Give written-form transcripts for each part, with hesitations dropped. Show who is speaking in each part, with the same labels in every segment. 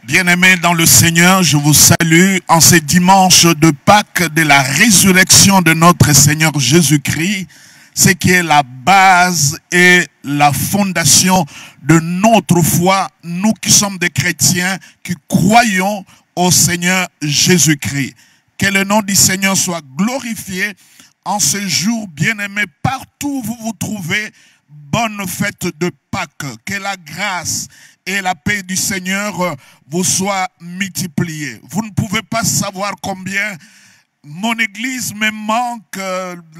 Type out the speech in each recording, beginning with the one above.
Speaker 1: Bien-aimés dans le Seigneur, je vous salue en ce dimanche de Pâques de la résurrection de notre Seigneur Jésus-Christ, ce qui est la base et la fondation de notre foi, nous qui sommes des chrétiens, qui croyons au Seigneur Jésus-Christ. Que le nom du Seigneur soit glorifié en ce jour, bien-aimés, partout où vous vous trouvez. Bonne fête de Pâques, que la grâce et la paix du Seigneur vous soient multipliées. Vous ne pouvez pas savoir combien mon église me manque,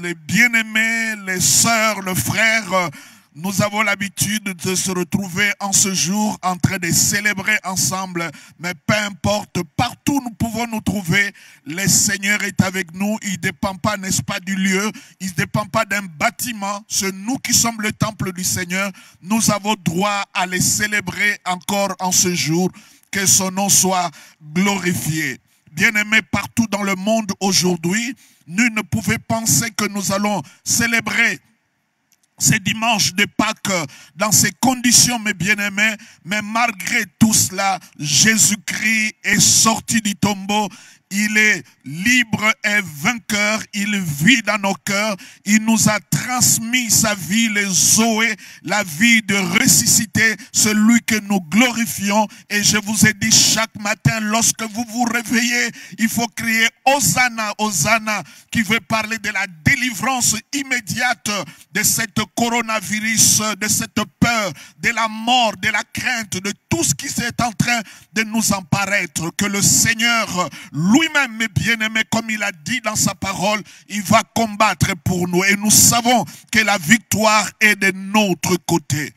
Speaker 1: les bien-aimés, les sœurs, les frères. Nous avons l'habitude de se retrouver en ce jour en train de célébrer ensemble. Mais peu importe, partout nous pouvons nous trouver, le Seigneur est avec nous. Il ne dépend pas, n'est-ce pas, du lieu. Il ne dépend pas d'un bâtiment. C'est nous qui sommes le temple du Seigneur. Nous avons droit à les célébrer encore en ce jour. Que son nom soit glorifié. Bien-aimés, partout dans le monde aujourd'hui, nul ne pouvait penser que nous allons célébrer ces dimanches de Pâques dans ces conditions, mes bien-aimés, mais malgré tout cela, Jésus-Christ est sorti du tombeau. Il est libre et vainqueur, il vit dans nos cœurs, il nous a transmis sa vie, les Zoé, la vie de ressuscité, celui que nous glorifions. Et je vous ai dit chaque matin, lorsque vous vous réveillez, il faut crier Hosanna, Hosanna, qui veut parler de la délivrance immédiate de cette coronavirus, de cette peur, de la mort, de la crainte, de tout ce qui est en train de nous en paraître. Que le Seigneur lui-même, mes bien-aimés, comme il a dit dans sa parole, il va combattre pour nous. Et nous savons que la victoire est de notre côté.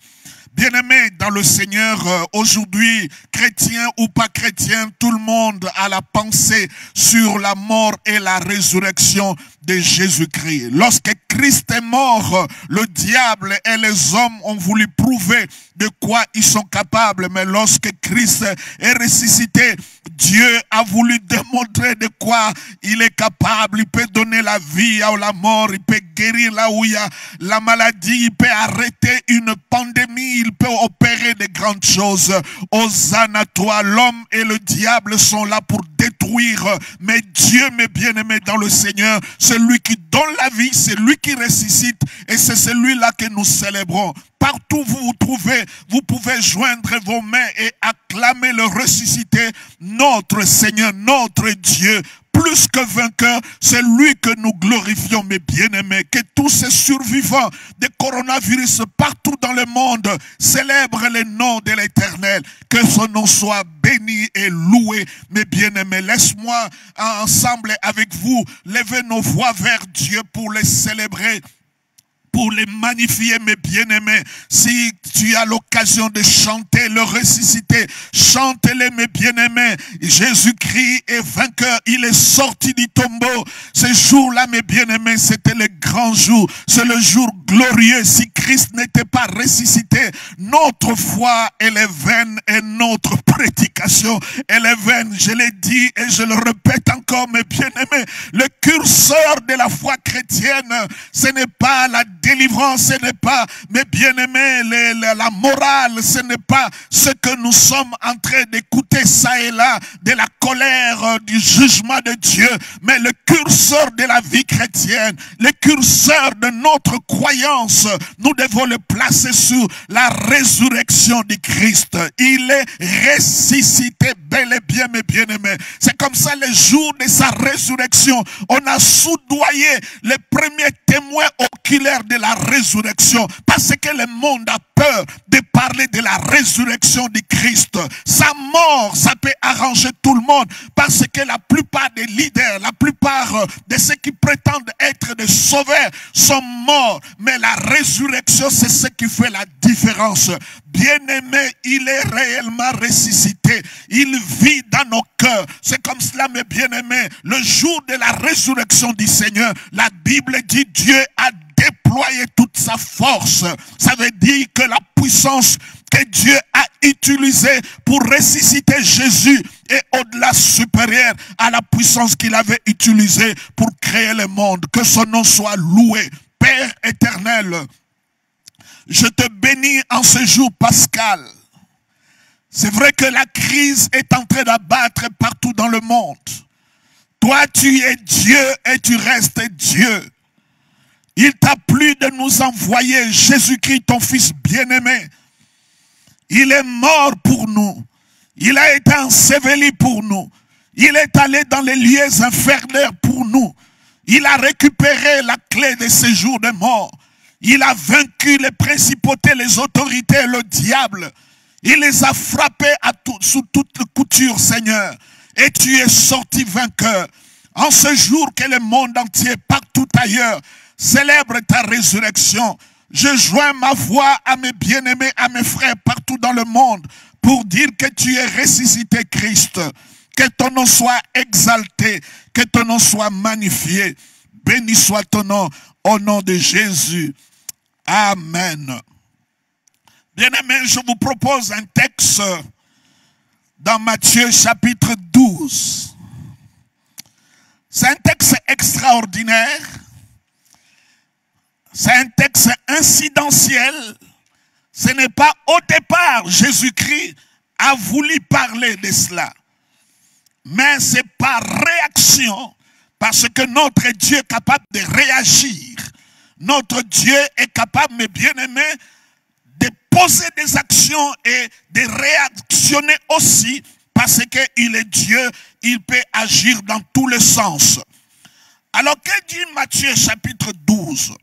Speaker 1: Bien-aimés dans le Seigneur, aujourd'hui, chrétien ou pas chrétien, tout le monde a la pensée sur la mort et la résurrection de Jésus-Christ. Lorsque Christ est mort, le diable et les hommes ont voulu prouver de quoi ils sont capables. Mais lorsque Christ est ressuscité, Dieu a voulu démontrer de quoi il est capable. Il peut donner la vie à la mort, il peut guérir là où il y a la maladie, il peut arrêter une pandémie, il peut opérer de grandes choses. Hosanna toi, l'homme et le diable sont là pour détruire. Mais Dieu, mes bien-aimés dans le Seigneur, celui qui donne la vie, c'est lui qui ressuscite. Et c'est celui-là que nous célébrons. Partout où vous vous trouvez, vous pouvez joindre vos mains et acclamer le ressuscité, notre Seigneur, notre Dieu. Plus que vainqueur, c'est lui que nous glorifions, mes bien-aimés. Que tous ces survivants de coronavirus partout dans le monde célèbrent le nom de l'Éternel. Que son nom soit béni et loué, mes bien-aimés. Laisse-moi ensemble avec vous lever nos voix vers Dieu pour les célébrer, pour les magnifier, mes bien-aimés. Si tu as l'occasion de chanter le ressuscité, chante-les, mes bien-aimés. Jésus-Christ est vainqueur, il est sorti du tombeau. Ce jour-là, mes bien-aimés, c'était le grand jour. C'est le jour glorieux. Si Christ n'était pas ressuscité, notre foi, elle est vaine et notre prédication, elle est vaine. Je l'ai dit et je le répète encore, mes bien-aimés. Le curseur de la foi chrétienne, ce n'est pas la délivrance, ce n'est pas, mes bien-aimés, la morale, ce n'est pas ce que nous sommes en train d'écouter ça et là, de la colère, du jugement de Dieu, mais le curseur de la vie chrétienne, le curseur de notre croyance, nous devons le placer sur la résurrection du Christ. Il est ressuscité bel et bien, mes bien-aimés. C'est comme ça, le jour de sa résurrection, on a soudoyé les premiers témoins oculaires de la résurrection, parce que le monde a peur de parler de la résurrection du Christ. Sa mort, ça peut arranger tout le monde, parce que la plupart des leaders, la plupart de ceux qui prétendent être des sauveurs sont morts, mais la résurrection, c'est ce qui fait la différence. Bien-aimé, il est réellement ressuscité. Il vit dans nos cœurs. C'est comme cela, mes bien-aimés, le jour de la résurrection du Seigneur, la Bible dit Dieu a déployé toute sa force. Ça veut dire que la puissance que Dieu a utilisée pour ressusciter Jésus est au-delà supérieure à la puissance qu'il avait utilisée pour créer le monde. Que son nom soit loué. Père éternel, je te bénis en ce jour pascal. C'est vrai que la crise est en train d'abattre partout dans le monde. Toi, tu es Dieu et tu restes Dieu. Il t'a plu de nous envoyer Jésus-Christ, ton Fils bien-aimé. Il est mort pour nous. Il a été enseveli pour nous. Il est allé dans les lieux infernaux pour nous. Il a récupéré la clé des séjours des morts. Il a vaincu les principautés, les autorités et le diable. Il les a frappés sous toute couture, Seigneur. Et tu es sorti vainqueur. En ce jour que le monde entier, partout ailleurs, célèbre ta résurrection, je joins ma voix à mes bien-aimés, à mes frères partout dans le monde pour dire que tu es ressuscité, Christ. Que ton nom soit exalté, que ton nom soit magnifié. Béni soit ton nom au nom de Jésus. Amen. Bien-aimés, je vous propose un texte dans Matthieu chapitre 12. C'est un texte extraordinaire. C'est un texte incidentiel. Ce n'est pas au départ Jésus-Christ a voulu parler de cela. Mais c'est par réaction, parce que notre Dieu est capable de réagir. Notre Dieu est capable, mes bien-aimés, de poser des actions et de réactionner aussi, parce qu'il est Dieu, il peut agir dans tous les sens. Alors, que dit Matthieu chapitre 12?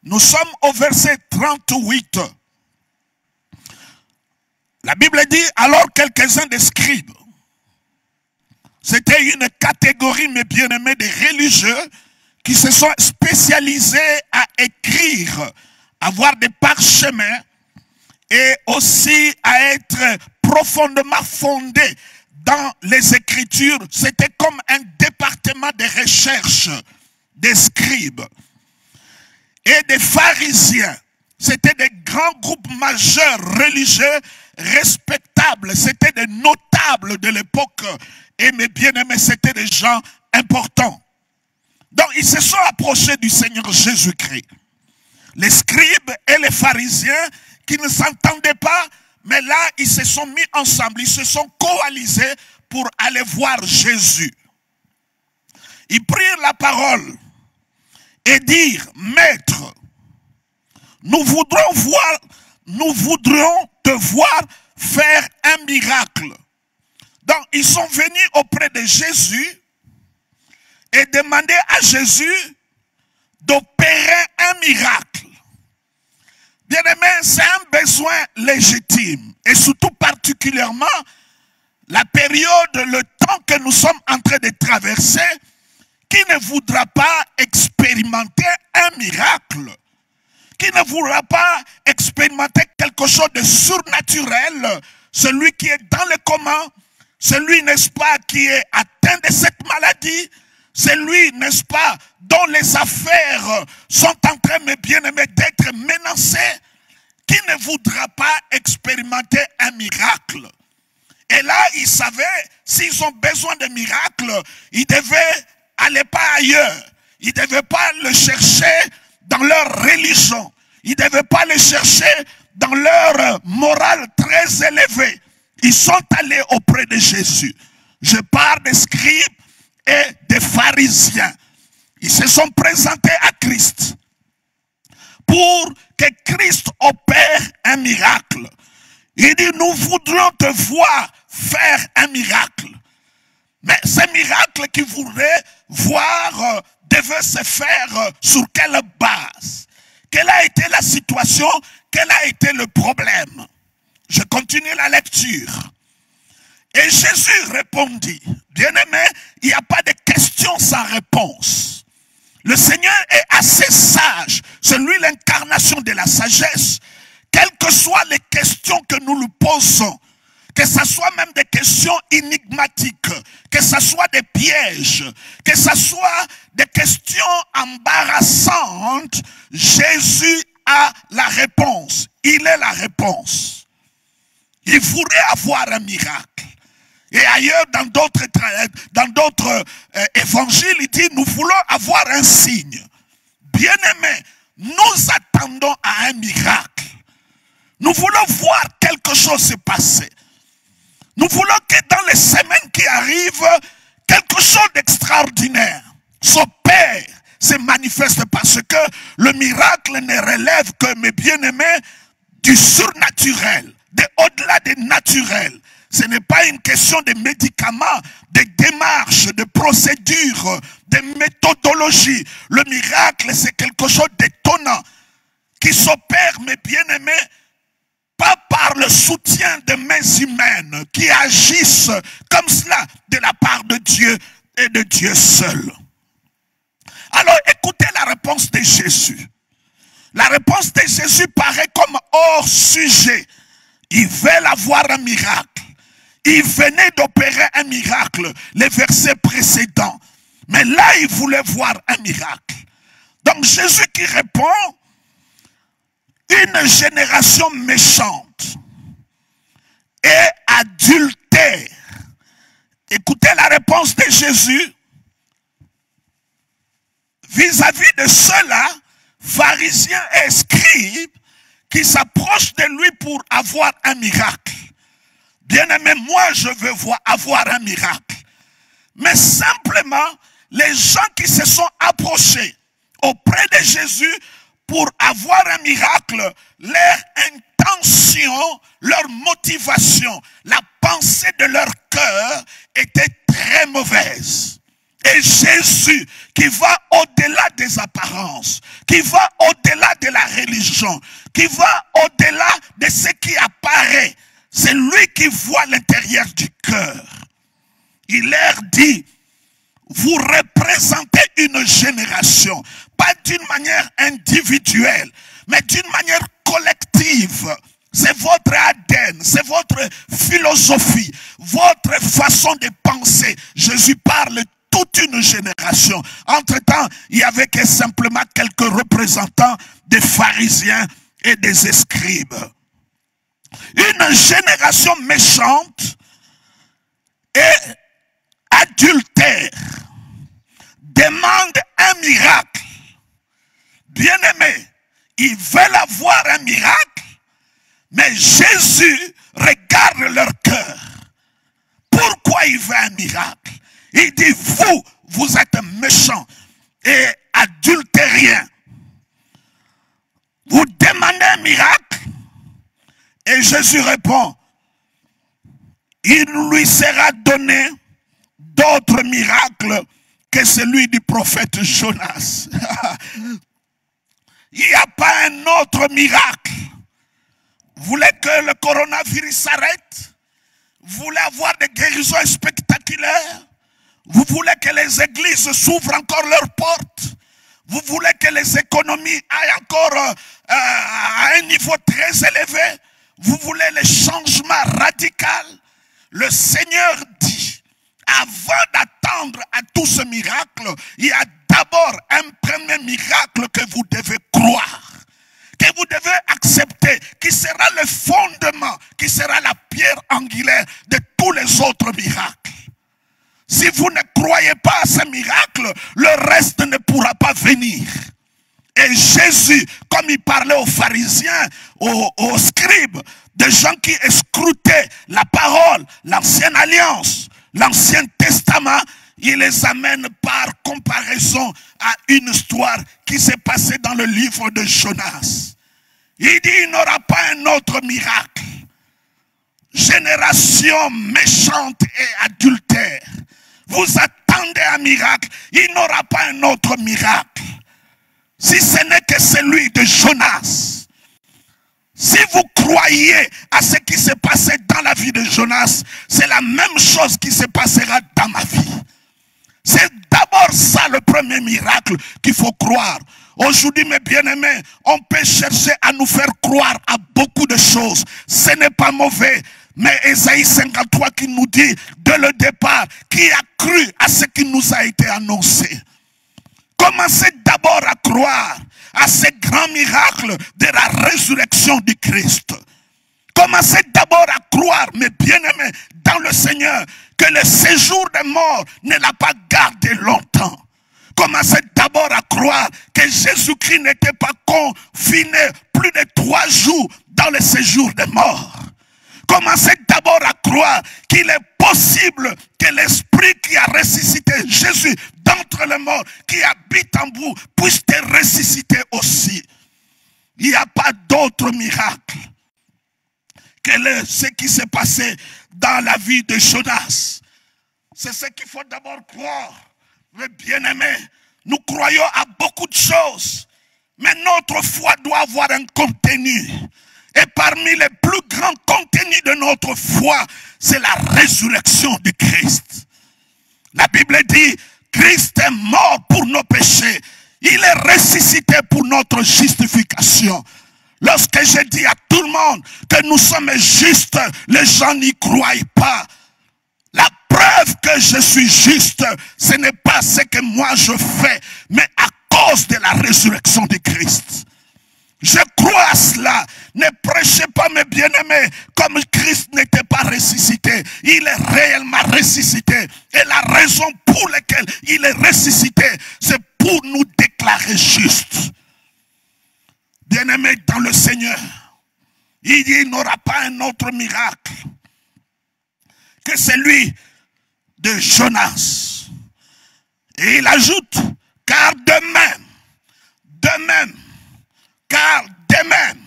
Speaker 1: Nous sommes au verset 38. La Bible dit, alors quelques-uns des scribes, c'était une catégorie, mes bien-aimés, de religieux qui se sont spécialisés à écrire, à avoir des parchemins et aussi à être profondément fondés dans les Écritures. C'était comme un département de recherche des scribes et des pharisiens. C'était des grands groupes majeurs religieux respectables. C'était des notables de l'époque. Et mes bien-aimés, c'était des gens importants. Donc, ils se sont approchés du Seigneur Jésus-Christ. Les scribes et les pharisiens qui ne s'entendaient pas, mais là, ils se sont mis ensemble. Ils se sont coalisés pour aller voir Jésus. Ils prirent la parole et dirent, Maître, nous voudrions te voir faire un miracle. Donc, ils sont venus auprès de Jésus et demander à Jésus d'opérer un miracle. Bien-aimé, c'est un besoin légitime. Et surtout particulièrement, la période, le temps que nous sommes en train de traverser, qui ne voudra pas expérimenter un miracle? Qui ne voudra pas expérimenter quelque chose de surnaturel? Celui qui est dans le coma, celui, n'est-ce pas, qui est atteint de cette maladie, celui, n'est-ce pas, dont les affaires sont en train, mes bien-aimés, d'être menacées, qui ne voudra pas expérimenter un miracle? Et là, ils savaient, s'ils ont besoin de miracles, ils devaient aller pas ailleurs. Ils ne devaient pas le chercher dans leur religion. Ils ne devaient pas le chercher dans leur morale très élevée. Ils sont allés auprès de Jésus. Je parle des scribes et des pharisiens. Ils se sont présentés à Christ pour que Christ opère un miracle. Il dit, nous voudrions te voir faire un miracle. Mais ce miracle qu'ils voulaient voir devait se faire sur quelle base? Quelle a été la situation? Quel a été le problème? Je continue la lecture. Et Jésus répondit, bien-aimé, il n'y a pas de questions sans réponse. Le Seigneur est assez sage. C'est lui l'incarnation de la sagesse. Quelles que soient les questions que nous lui posons, que ce soit même des questions énigmatiques, que ce soit des pièges, que ce soit des questions embarrassantes, Jésus a la réponse. Il est la réponse. Il voudrait avoir un miracle. Et ailleurs, dans d'autres évangiles, il dit, nous voulons avoir un signe. Bien-aimés, nous attendons à un miracle. Nous voulons voir quelque chose se passer. qui arrive, quelque chose d'extraordinaire s'opère, se manifeste parce que le miracle ne relève que, mes bien-aimés, du surnaturel, de au-delà des naturels. Ce n'est pas une question de médicaments, de démarches, de procédures, de méthodologie. Le miracle, c'est quelque chose d'étonnant qui s'opère, mes bien-aimés, pas par le soutien de mains humaines qui agissent comme cela de la part de Dieu et de Dieu seul. Alors écoutez la réponse de Jésus. La réponse de Jésus paraît comme hors sujet. Ils veulent avoir un miracle. Il venait d'opérer un miracle, les versets précédents. Mais là, il voulait voir un miracle. Donc Jésus qui répond, une génération méchante et adultère. Écoutez la réponse de Jésus vis-à-vis de ceux-là, pharisiens et scribes, qui s'approchent de lui pour avoir un miracle. Bien-aimé, moi je veux avoir un miracle. Mais simplement, les gens qui se sont approchés auprès de Jésus pour avoir un miracle, leur intention, leur motivation, la pensée de leur cœur était très mauvaise. Et Jésus, qui va au-delà des apparences, qui va au-delà de la religion, qui va au-delà de ce qui apparaît, c'est lui qui voit l'intérieur du cœur. Il leur dit, vous représentez une génération, pas d'une manière individuelle, mais d'une manière collective. C'est votre ADN, c'est votre philosophie, votre façon de penser. Jésus parle toute une génération. Entre-temps, il n'y avait que simplement quelques représentants des pharisiens et des scribes. Une génération méchante et adultère demande un miracle. Bien-aimés, ils veulent avoir un miracle, mais Jésus regarde leur cœur. Pourquoi il veut un miracle? Il dit, vous êtes méchants et adultériens. Vous demandez un miracle? Et Jésus répond, il lui sera donné d'autres miracles que celui du prophète Jonas. Il n'y a pas un autre miracle. Vous voulez que le coronavirus s'arrête? Vous voulez avoir des guérisons spectaculaires? Vous voulez que les églises s'ouvrent encore leurs portes? Vous voulez que les économies aillent encore à un niveau très élevé? Vous voulez les changements radicaux? Le Seigneur dit, avant d'attendre à tout ce miracle, il y a d'abord un premier miracle que vous devez croire, que vous devez accepter, qui sera le fondement, qui sera la pierre angulaire de tous les autres miracles. Si vous ne croyez pas à ce miracle, le reste ne pourra pas venir. Et Jésus, comme il parlait aux pharisiens, aux scribes, des gens qui scrutaient la parole, l'ancienne alliance, l'Ancien Testament, il les amène par comparaison à une histoire qui s'est passée dans le livre de Jonas. Il dit, il n'aura pas un autre miracle. Génération méchante et adultère. Vous attendez un miracle, il n'aura pas un autre miracle. Si ce n'est que celui de Jonas. Si vous croyez à ce qui s'est passé dans la vie de Jonas, c'est la même chose qui se passera dans ma vie. C'est d'abord ça le premier miracle qu'il faut croire. Aujourd'hui, mes bien-aimés, on peut chercher à nous faire croire à beaucoup de choses. Ce n'est pas mauvais. Mais Ésaïe 53 qui nous dit, dès le départ, qui a cru à ce qui nous a été annoncé. Commencez d'abord à croire à ces grands miracles de la résurrection du Christ. Commencez d'abord à croire, mes bien-aimés, dans le Seigneur, que le séjour des morts ne l'a pas gardé longtemps. Commencez d'abord à croire que Jésus-Christ n'était pas confiné plus de 3 jours dans le séjour des morts. Commencez d'abord à croire qu'il est possible que l'esprit qui a ressuscité Jésus d'entre les morts, qui habite en vous, puisse te ressusciter aussi. Il n'y a pas d'autre miracle que ce qui s'est passé dans la vie de Jonas. C'est ce qu'il faut d'abord croire. Mais bien-aimés, nous croyons à beaucoup de choses, mais notre foi doit avoir un contenu. Et parmi les plus grands contenus de notre foi, c'est la résurrection du Christ. La Bible dit, Christ est mort pour nos péchés. Il est ressuscité pour notre justification. Lorsque je dis à tout le monde que nous sommes justes, les gens n'y croient pas. La preuve que je suis juste, ce n'est pas ce que moi je fais, mais à cause de la résurrection de Christ. Je crois à cela. Ne prêchez pas, mes bien-aimés, comme Christ n'était pas ressuscité. Il est réellement ressuscité. Et la raison pour laquelle il est ressuscité, c'est pour nous déclarer justes. Bien-aimés dans le Seigneur, il dit il n'aura pas un autre miracle que celui de Jonas. Et il ajoute, car de même, car de même,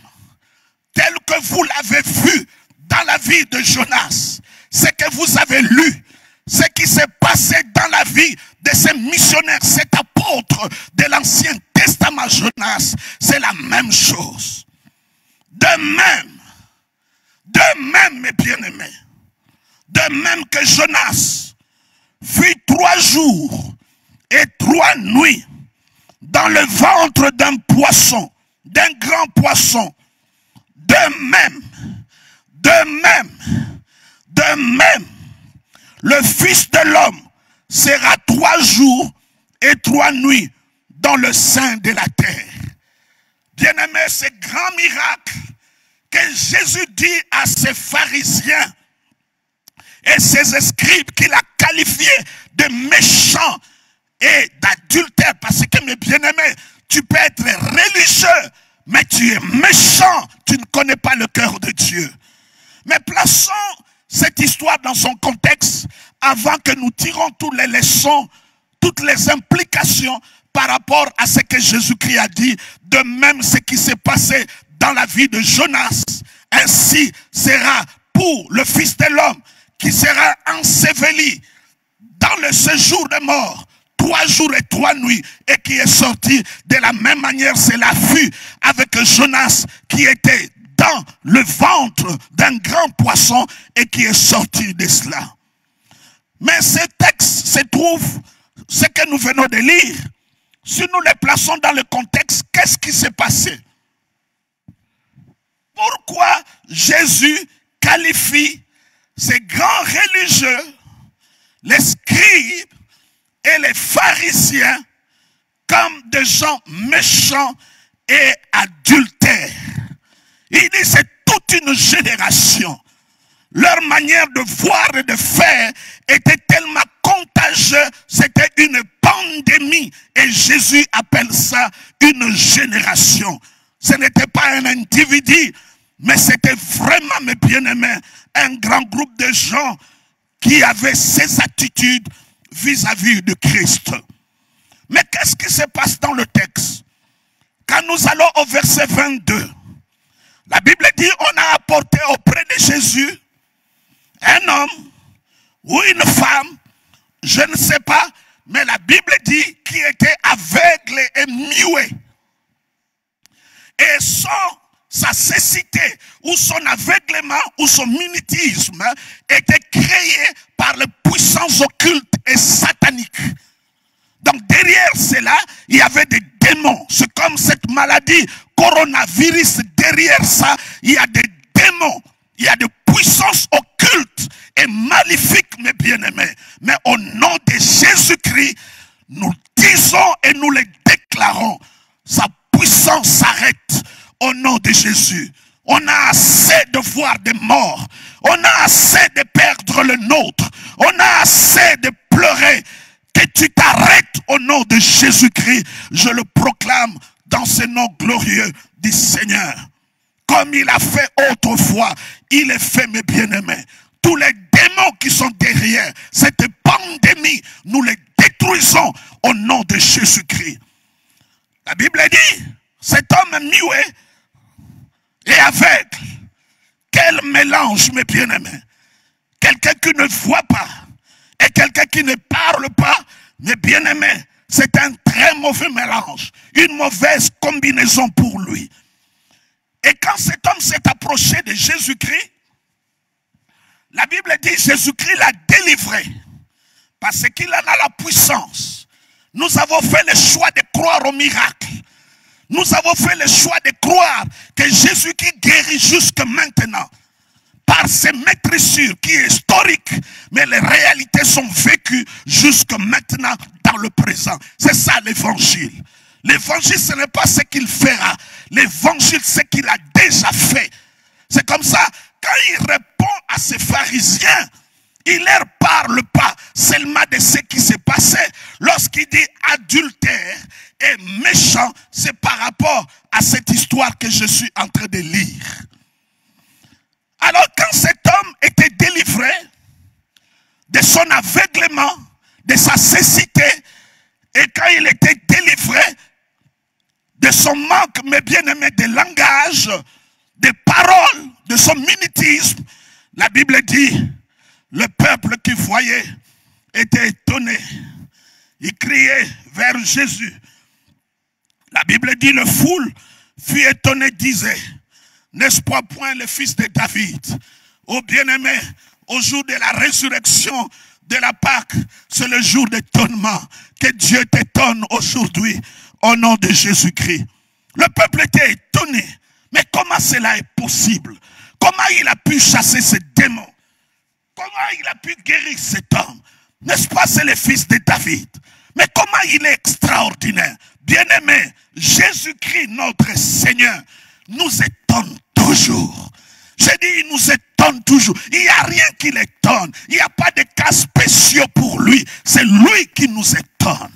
Speaker 1: tel que vous l'avez vu dans la vie de Jonas, ce que vous avez lu, ce qui s'est passé dans la vie de ces missionnaires, cet apôtre de l'Ancien Testament Jonas, c'est la même chose. De même, mes bien-aimés, de même que Jonas fut 3 jours et 3 nuits dans le ventre d'un poisson, d'un grand poisson, de même, le Fils de l'homme sera 3 jours et 3 nuits dans le sein de la terre. Bien-aimés, ce grand miracle que Jésus dit à ses pharisiens et ses scribes qu'il a qualifiés de méchants et d'adultères, parce que mes bien-aimés, tu peux être religieux, mais tu es méchant, tu ne connais pas le cœur de Dieu. Mais plaçons cette histoire dans son contexte avant que nous tirons toutes les leçons, toutes les implications par rapport à ce que Jésus-Christ a dit. De même, ce qui s'est passé dans la vie de Jonas, ainsi sera pour le Fils de l'homme qui sera enseveli dans le séjour des morts. 3 jours et 3 nuits, et qui est sorti de la même manière. Cela fut avec Jonas qui était dans le ventre d'un grand poisson et qui est sorti de cela. Mais ce texte se trouve, ce que nous venons de lire, si nous les plaçons dans le contexte, qu'est-ce qui s'est passé? Pourquoi Jésus qualifie ces grands religieux, les scribes et les pharisiens comme des gens méchants et adultères? Il dit c'est toute une génération. Leur manière de voir et de faire était tellement contagieuse, c'était une pandémie. Et Jésus appelle ça une génération. Ce n'était pas un individu, mais c'était vraiment, mes bien-aimés, un grand groupe de gens qui avaient ces attitudes vis-à-vis de Christ. Mais qu'est-ce qui se passe dans le texte? Quand nous allons au verset 22, la Bible dit on a apporté auprès de Jésus un homme ou une femme, je ne sais pas, mais la Bible dit qui était aveugle et muet. Et sa cécité ou son aveuglement ou son mutisme était créé par les puissances occultes et sataniques. Donc derrière cela, il y avait des démons. C'est comme cette maladie coronavirus. Derrière ça, il y a des démons. Il y a des puissances occultes et maléfiques, mes bien-aimés. Mais au nom de Jésus-Christ, nous disons et nous les déclarons. Sa puissance s'arrête au nom de Jésus. On a assez de voir des morts. On a assez de perdre le nôtre. On a assez de pleurer. Que tu t'arrêtes au nom de Jésus-Christ. Je le proclame dans ce nom glorieux du Seigneur. Comme il a fait autrefois, il est fait, mes bien-aimés. Tous les démons qui sont derrière barrières, cette pandémie, nous les détruisons au nom de Jésus-Christ. La Bible dit, cet homme muet et aveugle, quel mélange, mes bien-aimés. Quelqu'un qui ne voit pas et quelqu'un qui ne parle pas, mes bien-aimés, c'est un très mauvais mélange, une mauvaise combinaison pour lui. Et quand cet homme s'est approché de Jésus-Christ, la Bible dit Jésus-Christ l'a délivré parce qu'il en a la puissance. Nous avons fait le choix de croire au miracle. Nous avons fait le choix de croire que Jésus qui guérit jusque maintenant par ses maîtrisures qui est historique, mais les réalités sont vécues jusque maintenant dans le présent. C'est ça l'évangile. L'évangile, ce n'est pas ce qu'il fera. L'évangile, c'est ce qu'il a déjà fait. C'est comme ça, quand il répond à ces pharisiens, il ne leur parle pas seulement de ce qui s'est passé. Lorsqu'il dit adultère et méchant, c'est par rapport à cette histoire que je suis en train de lire. Alors quand cet homme était délivré de son aveuglement, de sa cécité, et quand il était délivré de son manque, mes bien-aimés, de langage, de paroles, de son mimétisme, la Bible dit, le peuple qui voyait était étonné. Il criait vers Jésus. La Bible dit, le foule fut étonné, disait, n'est-ce pas point le fils de David? Ô bien-aimé, au jour de la résurrection de la Pâque, c'est le jour d'étonnement. Que Dieu t'étonne aujourd'hui au nom de Jésus-Christ. Le peuple était étonné. Mais comment cela est possible? Comment il a pu chasser ce démon? Comment il a pu guérir cet homme? N'est-ce pas, c'est le fils de David? Mais comment il est extraordinaire? Bien-aimé, Jésus-Christ, notre Seigneur, nous étonne toujours. J'ai dit, il nous étonne toujours. Il n'y a rien qui l'étonne. Il n'y a pas de cas spéciaux pour lui. C'est lui qui nous étonne.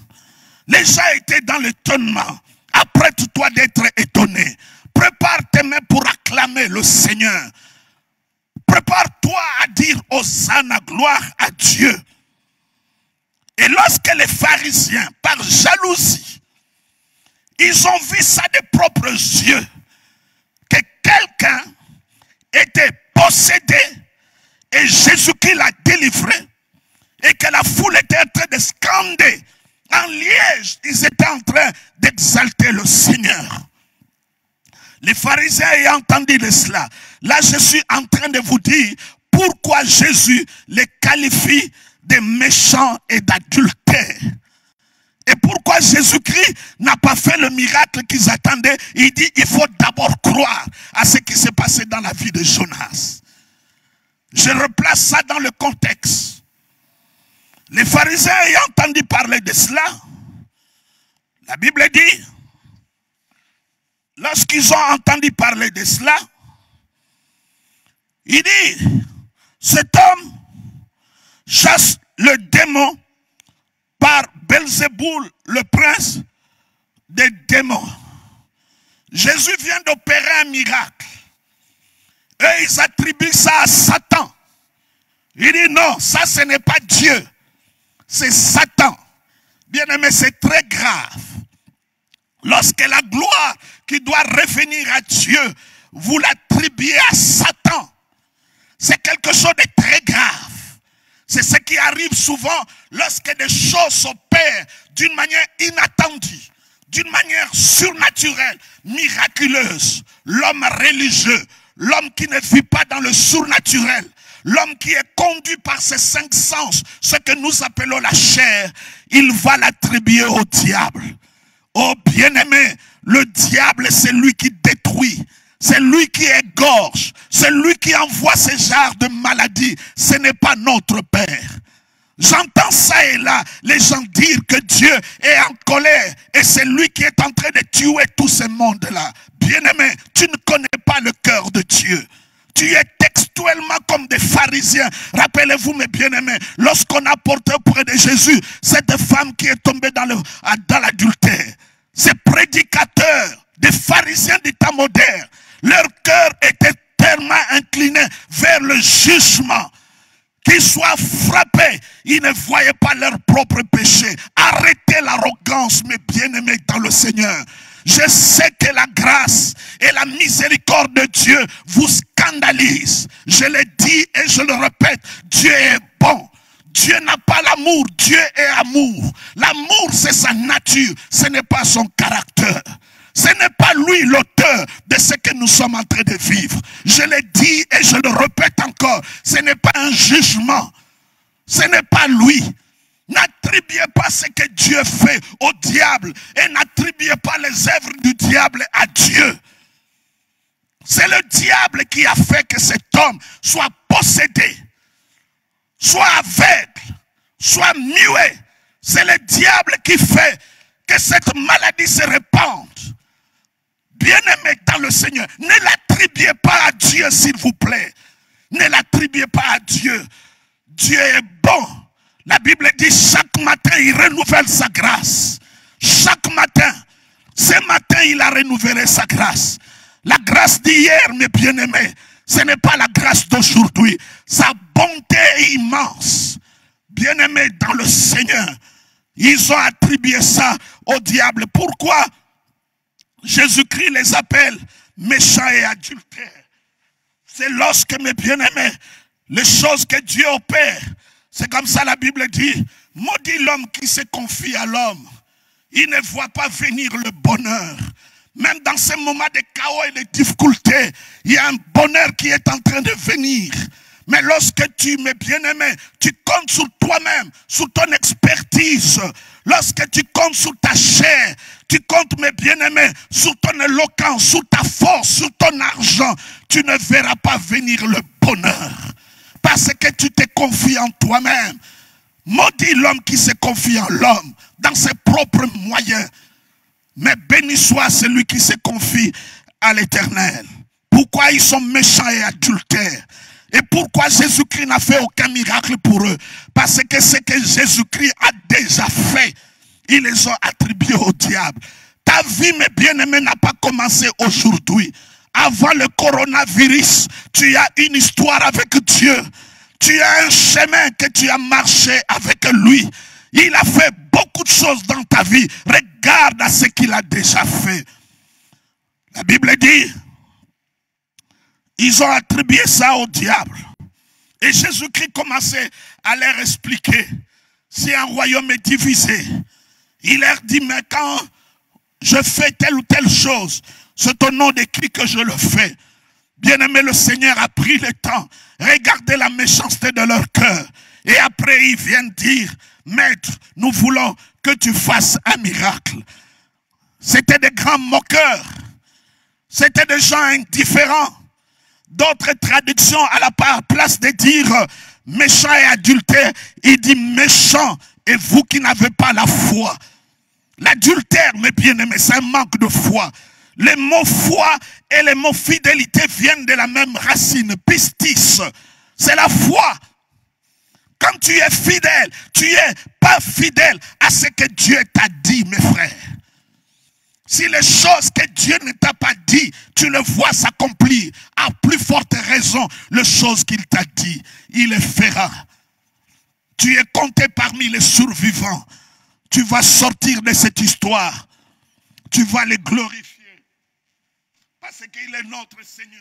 Speaker 1: Les gens étaient dans l'étonnement. Apprête-toi d'être étonné. Prépare tes mains pour acclamer le Seigneur. Prépare-toi à dire Hosanna, gloire à Dieu. Et lorsque les pharisiens, par jalousie, ils ont vu ça de propres yeux, que quelqu'un était possédé et Jésus-Christ l'a délivré, et que la foule était en train de scander en liège, ils étaient en train d'exalter le Seigneur. Les pharisiens ayant entendu de cela, là je suis en train de vous dire pourquoi Jésus les qualifie de méchants et d'adultères. Et pourquoi Jésus-Christ n'a pas fait le miracle qu'ils attendaient. Il dit il faut d'abord croire à ce qui s'est passé dans la vie de Jonas. Je replace ça dans le contexte. Les pharisiens ayant entendu parler de cela, la Bible dit, lorsqu'ils ont entendu parler de cela, il dit, cet homme chasse le démon par Belzéboul, le prince des démons. Jésus vient d'opérer un miracle. Et ils attribuent ça à Satan. Il dit non, ça ce n'est pas Dieu. C'est Satan. Bien-aimé, c'est très grave. Lorsque la gloire qui doit revenir à Dieu, vous l'attribuez à Satan. C'est quelque chose de très grave. C'est ce qui arrive souvent lorsque des choses s'opèrent d'une manière inattendue, d'une manière surnaturelle, miraculeuse. L'homme religieux, l'homme qui ne vit pas dans le surnaturel, l'homme qui est conduit par ses 5 sens, ce que nous appelons la chair, il va l'attribuer au diable. Oh bien-aimé, le diable c'est lui qui détruit. C'est lui qui égorge, c'est lui qui envoie ce genre de maladie. Ce n'est pas notre Père. J'entends ça et là, les gens dire que Dieu est en colère et c'est lui qui est en train de tuer tout ce monde-là. Bien-aimé, tu ne connais pas le cœur de Dieu. Tu es textuellement comme des pharisiens. Rappelez-vous mes bien-aimés, lorsqu'on a porté auprès de Jésus cette femme qui est tombée dans l'adultère, ces prédicateurs, des pharisiens du temps moderne, leur cœur était tellement incliné vers le jugement qu'ils soient frappés. Ils ne voyaient pas leur propre péché. Arrêtez l'arrogance, mes bien-aimés dans le Seigneur. Je sais que la grâce et la miséricorde de Dieu vous scandalisent. Je le dis et je le répète, Dieu est bon. Dieu n'a pas l'amour, Dieu est amour. L'amour, c'est sa nature, ce n'est pas son caractère. Ce n'est pas lui l'auteur de ce que nous sommes en train de vivre. Je le dis et je le répète encore, ce n'est pas un jugement. Ce n'est pas lui. N'attribuez pas ce que Dieu fait au diable et n'attribuez pas les œuvres du diable à Dieu. C'est le diable qui a fait que cet homme soit possédé, soit aveugle, soit muet. C'est le diable qui fait que cette maladie se répande. Bien-aimés dans le Seigneur, ne l'attribuez pas à Dieu, s'il vous plaît. Ne l'attribuez pas à Dieu. Dieu est bon. La Bible dit chaque matin, il renouvelle sa grâce. Chaque matin. Ce matin, il a renouvelé sa grâce. La grâce d'hier, mes bien-aimés, ce n'est pas la grâce d'aujourd'hui. Sa bonté est immense. Bien-aimés dans le Seigneur, ils ont attribué ça au diable. Pourquoi Jésus-Christ les appelle méchants et adultères? C'est lorsque, mes bien-aimés, les choses que Dieu opère, c'est comme ça la Bible dit, maudit l'homme qui se confie à l'homme. Il ne voit pas venir le bonheur. Même dans ces moments de chaos et de difficultés, il y a un bonheur qui est en train de venir. Mais lorsque tu, mes bien-aimés, tu comptes sur toi-même, sur ton expertise, lorsque tu comptes sur ta chair, tu comptes, mes bien-aimés, sur ton éloquence, sur ta force, sur ton argent, tu ne verras pas venir le bonheur. Parce que tu te confies en toi-même. Maudit l'homme qui se confie en l'homme, dans ses propres moyens. Mais béni soit celui qui se confie à l'Éternel. Pourquoi ils sont méchants et adultères? Et pourquoi Jésus-Christ n'a fait aucun miracle pour eux? Parce que ce que Jésus-Christ a déjà fait, ils les ont attribués au diable. Ta vie, mes bien-aimés, n'a pas commencé aujourd'hui. Avant le coronavirus, tu as une histoire avec Dieu. Tu as un chemin que tu as marché avec lui. Il a fait beaucoup de choses dans ta vie. Regarde à ce qu'il a déjà fait. La Bible dit, ils ont attribué ça au diable. Et Jésus-Christ commençait à leur expliquer. Si un royaume est divisé, il leur dit, mais quand je fais telle ou telle chose, c'est au nom de qui que je le fais. Bien-aimé, le Seigneur a pris le temps. Regardez la méchanceté de leur cœur. Et après, ils viennent dire, Maître, nous voulons que tu fasses un miracle. C'était des grands moqueurs. C'était des gens indifférents. D'autres traductions, à la place de dire méchant et adultère, il dit méchant et vous qui n'avez pas la foi. L'adultère, mes bien-aimés, c'est un manque de foi. Les mots foi et les mots fidélité viennent de la même racine, pistis. C'est la foi. Quand tu es fidèle, tu n'es pas fidèle à ce que Dieu t'a dit, mes frères. Si les choses que Dieu ne t'a pas dit, tu le vois s'accomplir, à plus forte raison, les choses qu'il t'a dit, il les fera. Tu es compté parmi les survivants. Tu vas sortir de cette histoire. Tu vas le glorifier. Parce qu'il est notre Seigneur.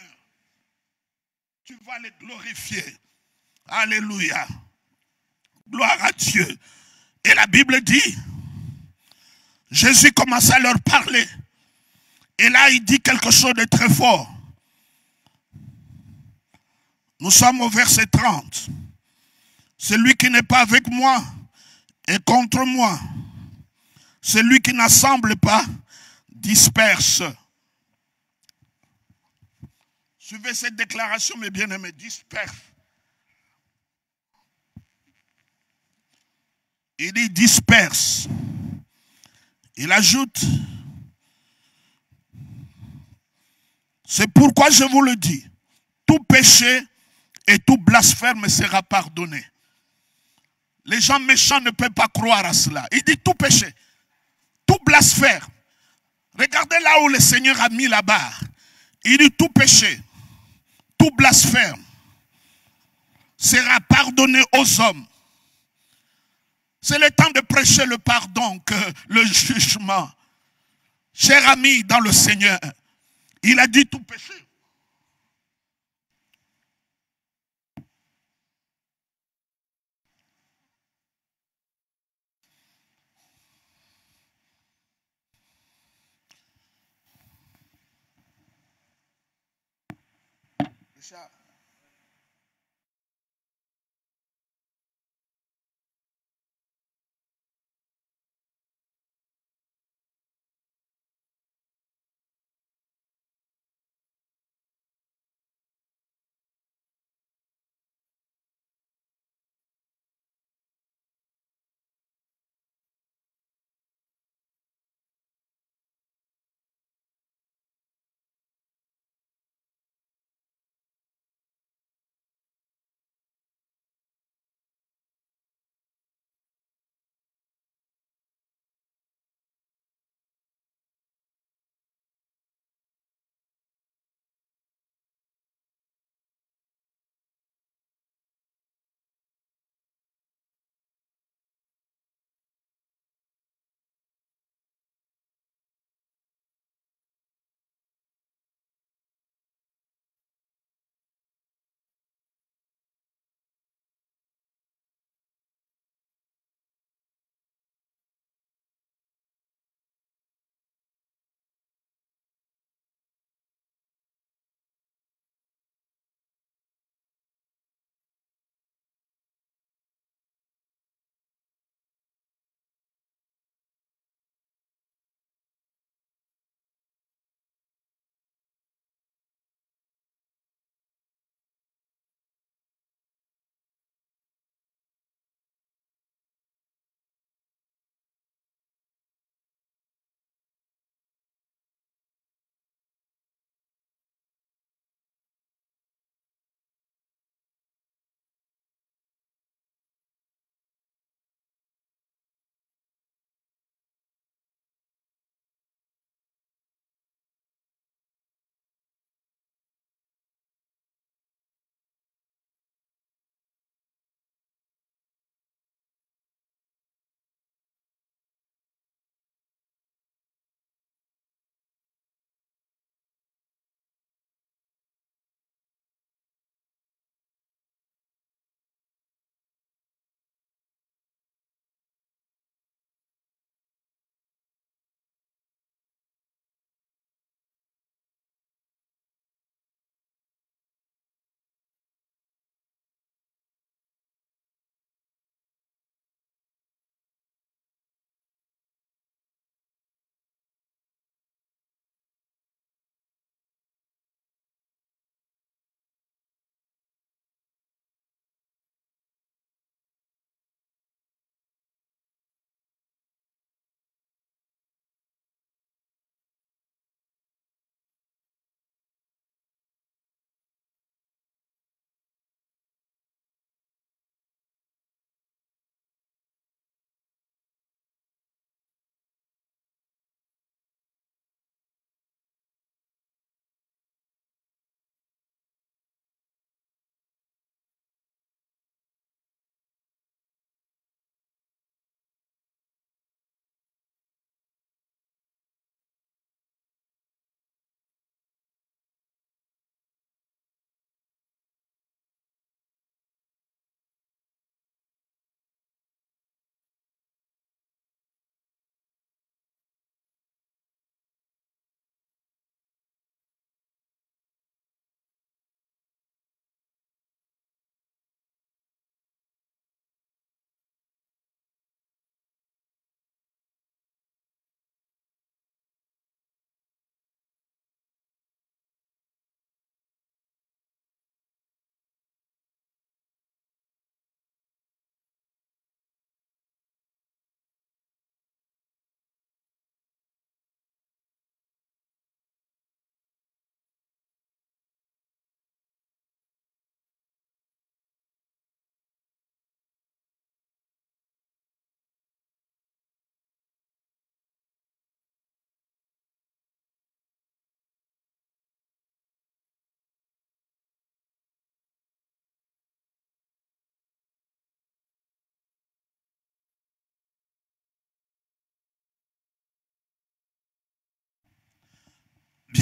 Speaker 1: Tu vas le glorifier. Alléluia. Gloire à Dieu. Et la Bible dit, Jésus commence à leur parler. Et là, il dit quelque chose de très fort. Nous sommes au verset 30. Celui qui n'est pas avec moi est contre moi. Celui qui n'assemble pas disperse. Suivez cette déclaration, mes bien-aimés, disperse. Il dit disperse. Il ajoute, c'est pourquoi je vous le dis, tout péché et tout blasphème sera pardonné. Les gens méchants ne peuvent pas croire à cela. Il dit tout péché, tout blasphème. Regardez là où le Seigneur a mis la barre. Il dit tout péché, tout blasphème sera pardonné aux hommes. C'est le temps de prêcher le pardon que le jugement. Cher ami dans le Seigneur, il a dit tout péché. Richard.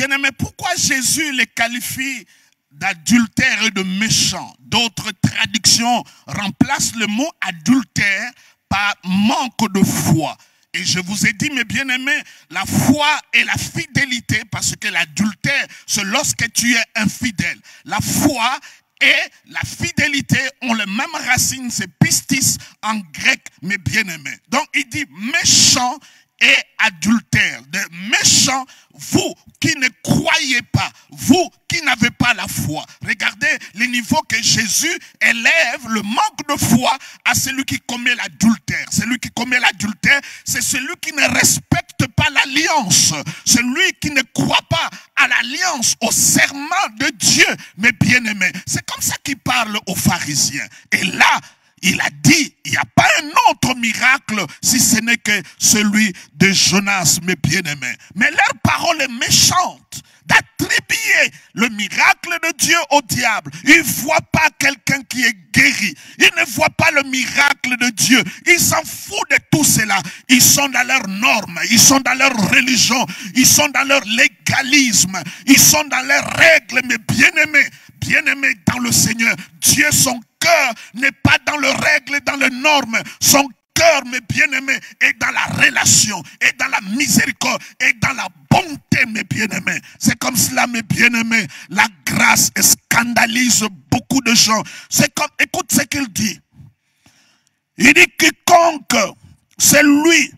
Speaker 1: bien-aimés, pourquoi Jésus les qualifie d'adultère et de méchants? D'autres traductions remplacent le mot adultère par manque de foi. Et je vous ai dit, mes bien-aimés, la foi et la fidélité, parce que l'adultère, c'est lorsque tu es infidèle. La foi et la fidélité ont les mêmes racines, c'est pistis en grec, mes bien-aimés. Donc il dit méchant et adultère. De méchants, vous qui ne croyez pas, vous qui n'avez pas la foi. Regardez le niveau que Jésus élève, le manque de foi à celui qui commet l'adultère. Celui qui commet l'adultère, c'est celui qui ne respecte pas l'alliance. Celui qui ne croit pas à l'alliance, au serment de Dieu, mes bien-aimés. C'est comme ça qu'il parle aux pharisiens. Et là, il a dit, il n'y a pas un autre miracle si ce n'est que celui de Jonas, mes bien-aimés. Mais leur parole est méchante d'attribuer le miracle de Dieu au diable. Ils ne voient pas quelqu'un qui est guéri. Ils ne voient pas le miracle de Dieu. Ils s'en foutent de tout cela. Ils sont dans leurs normes. Ils sont dans leur religion. Ils sont dans leur légalisme. Ils sont dans leurs règles, mes bien-aimés. Bien-aimés dans le Seigneur. Dieu, son cœur n'est pas dans les règles, dans les normes. Son cœur, mes bien-aimés, est dans la relation, est dans la miséricorde, est dans la bonté, mes bien-aimés. C'est comme cela, mes bien-aimés. La grâce scandalise beaucoup de gens. C'est comme, écoute ce qu'il dit. Il dit quiconque, c'est lui.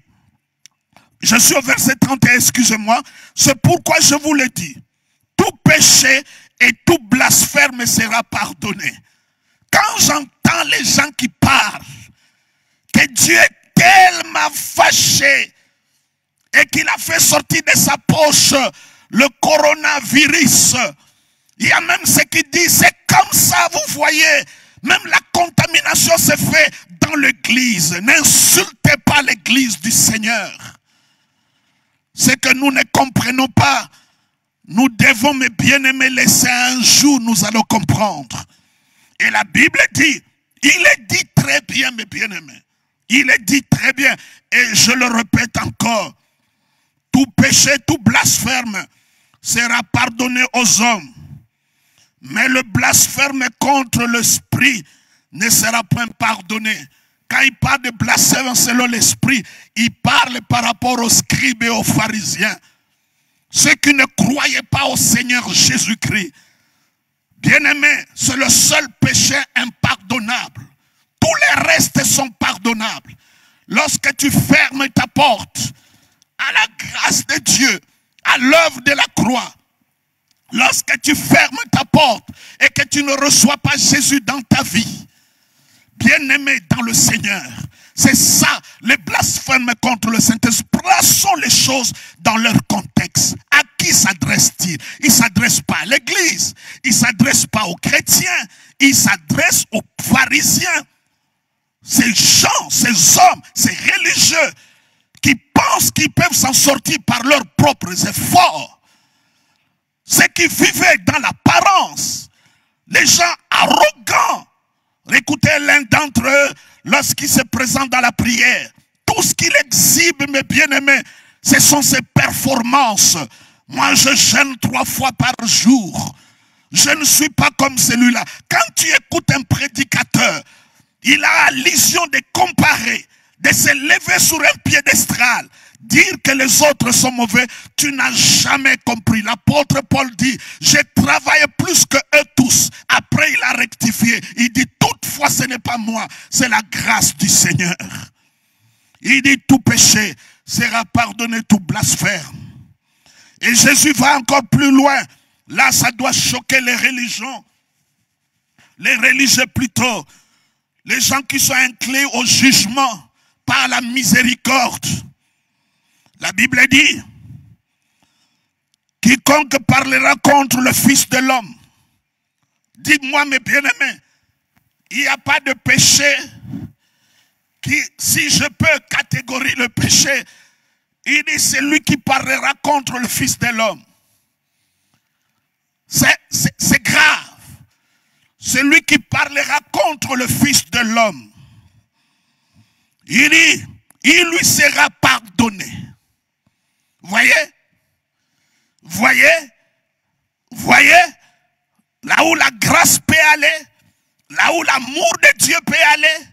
Speaker 1: Je suis au verset 31, excusez-moi. C'est pourquoi je vous le dis. Tout péché et tout blasphème sera pardonné. Quand j'entends les gens qui parlent, que Dieu est tellement fâché et qu'il a fait sortir de sa poche le coronavirus. Il y a même ceux qui disent, c'est comme ça, vous voyez, même la contamination se fait dans l'église. N'insultez pas l'église du Seigneur. Ce que nous ne comprenons pas, nous devons, mes bien-aimés, laisser un jour, nous allons comprendre. Et la Bible dit, il est dit très bien, mes bien-aimés. Il est dit très bien, et je le répète encore, tout péché, tout blasphème sera pardonné aux hommes. Mais le blasphème contre l'esprit ne sera point pardonné. Quand il parle de blasphème selon l'esprit, il parle par rapport aux scribes et aux pharisiens. Ceux qui ne croyaient pas au Seigneur Jésus-Christ. Bien-aimés, c'est le seul péché impardonnable. Tous les restes sont pardonnables. Lorsque tu fermes ta porte à la grâce de Dieu, à l'œuvre de la croix, lorsque tu fermes ta porte et que tu ne reçois pas Jésus dans ta vie, bien-aimé dans le Seigneur, c'est ça, les blasphèmes contre le Saint-Esprit. Plaçons les choses dans leur contexte. À qui s'adresse-t-il? Il ne s'adresse pas à l'Église. Il ne s'adresse pas aux chrétiens. Il s'adresse aux pharisiens. Ces gens, ces hommes, ces religieux qui pensent qu'ils peuvent s'en sortir par leurs propres efforts. Ceux qui vivaient dans l'apparence. Les gens arrogants. Écoutez l'un d'entre eux lorsqu'il se présente dans la prière. Tout ce qu'il exhibe, mes bien-aimés, ce sont ses performances. Moi, je jeûne 3 fois par jour. Je ne suis pas comme celui-là. Quand tu écoutes un prédicateur, il a l'illusion de comparer, de se lever sur un piédestal, dire que les autres sont mauvais. Tu n'as jamais compris. L'apôtre Paul dit, j'ai travaillé plus que eux tous. Après, il a rectifié. Il dit, toutefois, ce n'est pas moi, c'est la grâce du Seigneur. Il dit, tout péché sera pardonné, tout blasphème. Et Jésus va encore plus loin. Là, ça doit choquer les religions. Les religieux plutôt. Les gens qui sont inclins au jugement par la miséricorde. La Bible dit, quiconque parlera contre le Fils de l'homme. Dites-moi, mes bien-aimés, il n'y a pas de péché qui, si je peux catégoriser le péché, il dit celui qui parlera contre le Fils de l'homme. C'est grave. Celui qui parlera contre le Fils de l'homme. Il dit, il lui sera pardonné. Voyez? Voyez? Voyez, là où la grâce peut aller, là où l'amour de Dieu peut aller,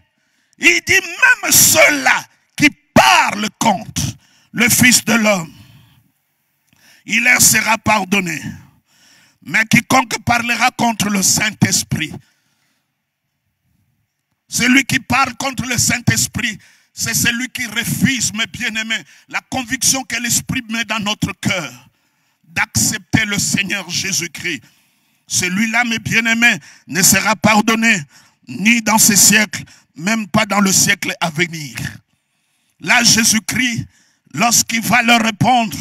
Speaker 1: il dit même ceux-là qui parlent contre le Fils de l'homme, il leur sera pardonné. Mais quiconque parlera contre le Saint-Esprit, celui qui parle contre le Saint-Esprit, c'est celui qui refuse, mes bien-aimés, la conviction que l'Esprit met dans notre cœur d'accepter le Seigneur Jésus-Christ. Celui-là, mes bien-aimés, ne sera pardonné ni dans ce siècle, même pas dans le siècle à venir. Là, Jésus-Christ, lorsqu'il va leur répondre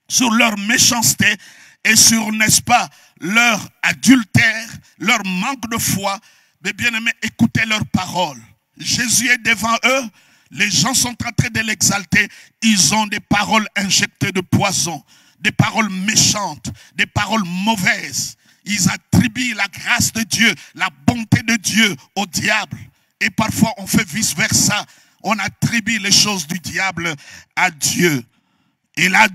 Speaker 1: sur leur méchanceté et sur, n'est-ce pas, leur adultère, leur manque de foi, mes bien-aimés, écoutez leurs paroles. Jésus est devant eux, les gens sont en train de l'exalter, ils ont des paroles injectées de poison, des paroles méchantes, des paroles mauvaises. Ils attribuent la grâce de Dieu, la bonté de Dieu au diable. Et parfois on fait vice-versa, on attribue les choses du diable à Dieu. Et là,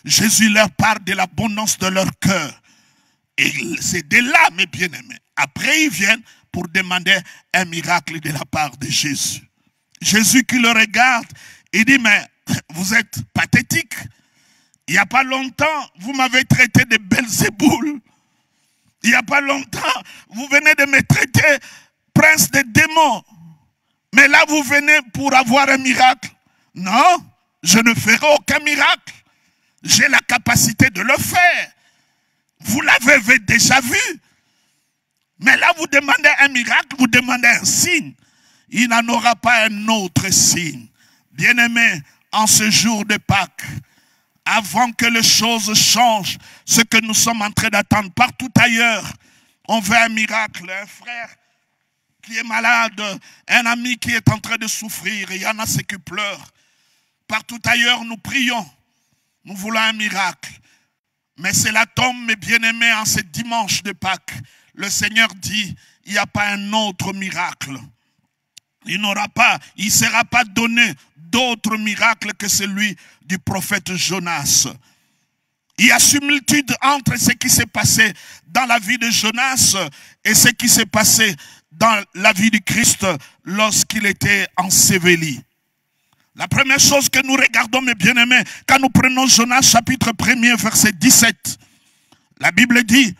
Speaker 1: Jésus leur parle de l'abondance de leur cœur. Et c'est de là, mes bien-aimés. Après, ils viennent pour demander un miracle de la part de Jésus. Jésus qui le regarde, il dit, mais vous êtes pathétique. Il n'y a pas longtemps, vous m'avez traité de Belzéboul. Il n'y a pas longtemps, vous venez de me traiter prince des démons. Mais là, vous venez pour avoir un miracle. Non, je ne ferai aucun miracle. J'ai la capacité de le faire. Vous l'avez déjà vu. Mais là, vous demandez un miracle, vous demandez un signe. Il n'en aura pas un autre signe. Bien-aimés, en ce jour de Pâques, avant que les choses changent, ce que nous sommes en train d'attendre partout ailleurs, on veut un miracle, un frère qui est malade, un ami qui est en train de souffrir, il y en a ceux qui pleurent. Partout ailleurs, nous prions, nous voulons un miracle. Mais cela tombe, mes bien-aimés, en ce dimanche de Pâques. Le Seigneur dit, il n'y a pas un autre miracle. Il ne sera pas donné d'autre miracle que celui du prophète Jonas. Il y a similitude entre ce qui s'est passé dans la vie de Jonas et ce qui s'est passé dans la vie du Christ lorsqu'il était enseveli. La première chose que nous regardons, mes bien-aimés, quand nous prenons Jonas chapitre 1er, verset 17, la Bible dit,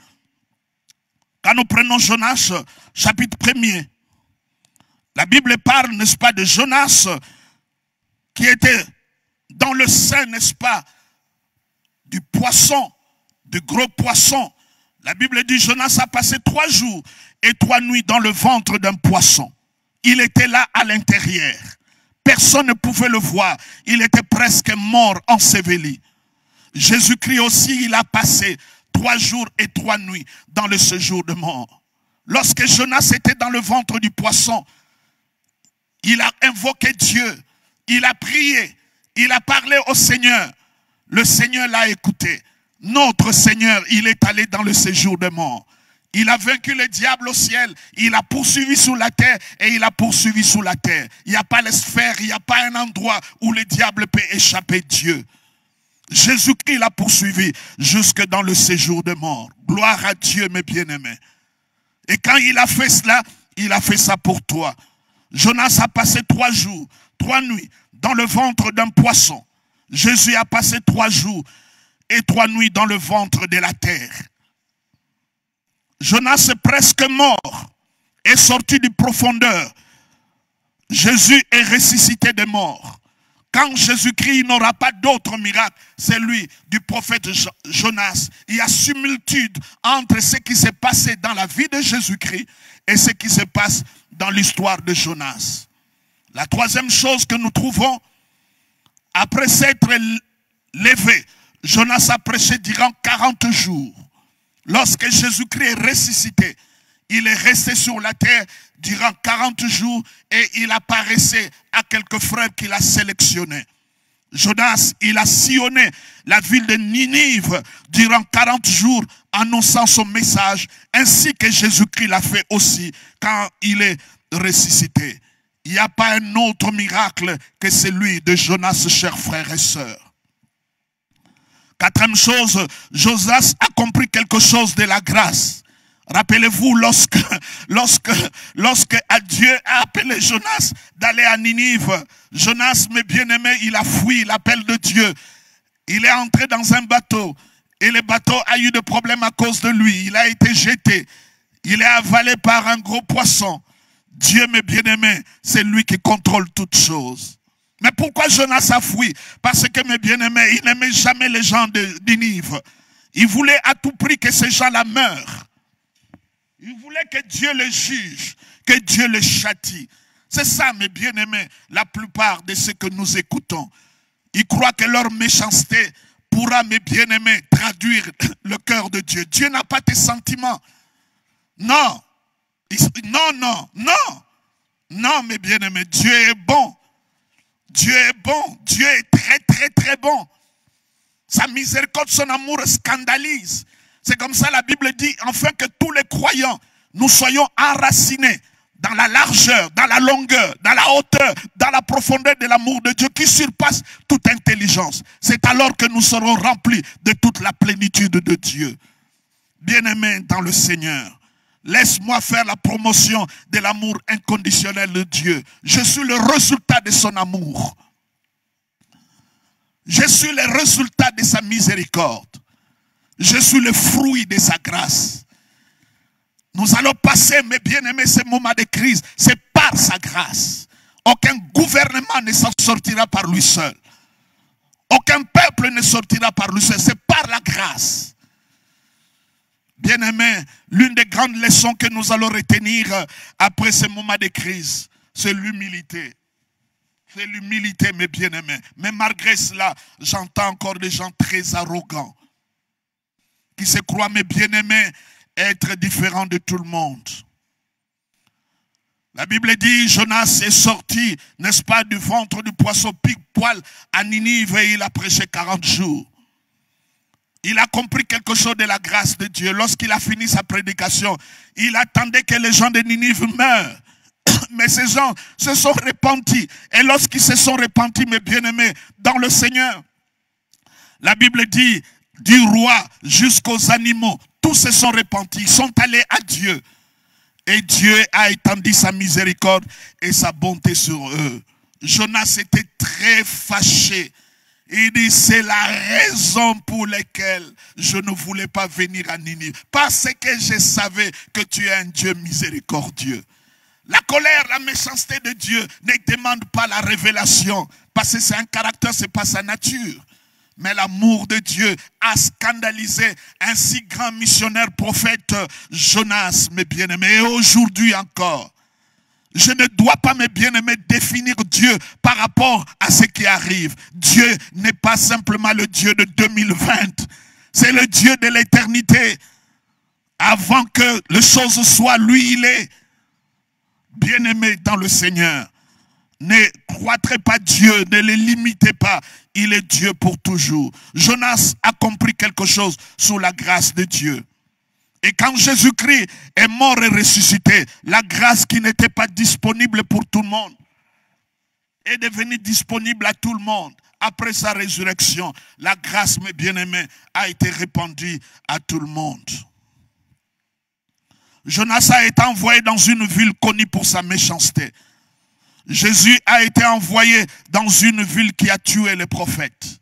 Speaker 1: quand nous prenons Jonas chapitre 1er, la Bible parle, n'est-ce pas, de Jonas qui était dans le sein, n'est-ce pas, du poisson, du gros poisson. La Bible dit, Jonas a passé 3 jours et 3 nuits dans le ventre d'un poisson. Il était là à l'intérieur. Personne ne pouvait le voir. Il était presque mort, enseveli. Jésus-Christ aussi, il a passé 3 jours et 3 nuits dans le séjour de mort. Lorsque Jonas était dans le ventre du poisson, il a invoqué Dieu, il a prié, il a parlé au Seigneur. Le Seigneur l'a écouté. Notre Seigneur, il est allé dans le séjour de mort. Il a vaincu le diable au ciel. Il a poursuivi sous la terre et il a poursuivi sous la terre. Il n'y a pas les sphères, il n'y a pas un endroit où le diable peut échapper Dieu. Jésus-Christ l'a poursuivi jusque dans le séjour de mort. Gloire à Dieu, mes bien-aimés. Et quand il a fait cela, il a fait ça pour toi. Jonas a passé 3 jours, 3 nuits dans le ventre d'un poisson. Jésus a passé 3 jours et 3 nuits dans le ventre de la terre. Jonas est presque mort, est sorti du profondeur. Jésus est ressuscité des morts. Quand Jésus-Christ n'aura pas d'autre miracle, c'est lui du prophète Jonas. Il y a similitude entre ce qui s'est passé dans la vie de Jésus-Christ et ce qui se passe dans l'histoire de Jonas. La troisième chose que nous trouvons, après s'être levé, Jonas a prêché durant 40 jours. Lorsque Jésus-Christ est ressuscité, il est resté sur la terre durant 40 jours et il apparaissait à quelques frères qu'il a sélectionnés. Jonas, il a sillonné la ville de Ninive durant 40 jours, annonçant son message, ainsi que Jésus-Christ l'a fait aussi quand il est ressuscité. Il n'y a pas un autre miracle que celui de Jonas, chers frères et sœurs. Quatrième chose, Josas a compris quelque chose de la grâce. Rappelez-vous, lorsque Dieu a appelé Jonas d'aller à Ninive, Jonas, mes bien-aimés, il a fui l'appel de Dieu. Il est entré dans un bateau et le bateau a eu des problèmes à cause de lui. Il a été jeté. Il est avalé par un gros poisson. Dieu, mes bien-aimés, c'est lui qui contrôle toutes choses. Mais pourquoi Jonas a fui? Parce que, mes bien-aimés, il n'aimait jamais les gens de Ninive. Il voulait à tout prix que ces gens-là meurent. Il voulait que Dieu les juge, que Dieu les châtie. C'est ça, mes bien-aimés, la plupart de ceux que nous écoutons. Ils croient que leur méchanceté pourra, mes bien-aimés, traduire le cœur de Dieu. Dieu n'a pas tes sentiments. Non. Non, non, non. Non, mes bien-aimés, Dieu est bon. Dieu est bon. Dieu est très, très, très bon. Sa miséricorde, son amour scandalise. C'est comme ça la Bible dit, afin que tous les croyants, nous soyons enracinés dans la largeur, dans la longueur, dans la hauteur, dans la profondeur de l'amour de Dieu qui surpasse toute intelligence. C'est alors que nous serons remplis de toute la plénitude de Dieu. Bien-aimés dans le Seigneur, laisse-moi faire la promotion de l'amour inconditionnel de Dieu. Je suis le résultat de son amour. Je suis le résultat de sa miséricorde. Je suis le fruit de sa grâce. Nous allons passer, mes bien-aimés, ces moments de crise. C'est par sa grâce. Aucun gouvernement ne s'en sortira par lui seul. Aucun peuple ne sortira par lui seul. C'est par la grâce. Bien-aimés, l'une des grandes leçons que nous allons retenir après ces moments de crise, c'est l'humilité. C'est l'humilité, mes bien-aimés. Mais malgré cela, j'entends encore des gens très arrogants qui se croient, mes bien-aimés, être différents de tout le monde. La Bible dit, Jonas est sorti, n'est-ce pas, du ventre du poisson pile-poil à Ninive et il a prêché 40 jours. Il a compris quelque chose de la grâce de Dieu. Lorsqu'il a fini sa prédication, il attendait que les gens de Ninive meurent. Mais ces gens se sont repentis. Et lorsqu'ils se sont repentis, mes bien-aimés, dans le Seigneur, la Bible dit, du roi jusqu'aux animaux, tous se sont repentis, ils sont allés à Dieu. Et Dieu a étendu sa miséricorde et sa bonté sur eux. Jonas était très fâché. Il dit, c'est la raison pour laquelle je ne voulais pas venir à Ninive. Parce que je savais que tu es un Dieu miséricordieux. La colère, la méchanceté de Dieu ne demande pas la révélation. Parce que c'est un caractère, ce n'est pas sa nature. Mais l'amour de Dieu a scandalisé un si grand missionnaire prophète Jonas, mes bien-aimés. Et aujourd'hui encore, je ne dois pas, mes bien-aimés, définir Dieu par rapport à ce qui arrive. Dieu n'est pas simplement le Dieu de 2020. C'est le Dieu de l'éternité. Avant que les choses soient, lui, il est. Bien-aimé dans le Seigneur. Ne croîtrez pas Dieu, ne le limitez pas. Il est Dieu pour toujours. Jonas a compris quelque chose sous la grâce de Dieu. Et quand Jésus-Christ est mort et ressuscité, la grâce qui n'était pas disponible pour tout le monde est devenue disponible à tout le monde. Après sa résurrection, la grâce, mes bien-aimés, a été répandue à tout le monde. Jonas a été envoyé dans une ville connue pour sa méchanceté. Jésus a été envoyé dans une ville qui a tué les prophètes.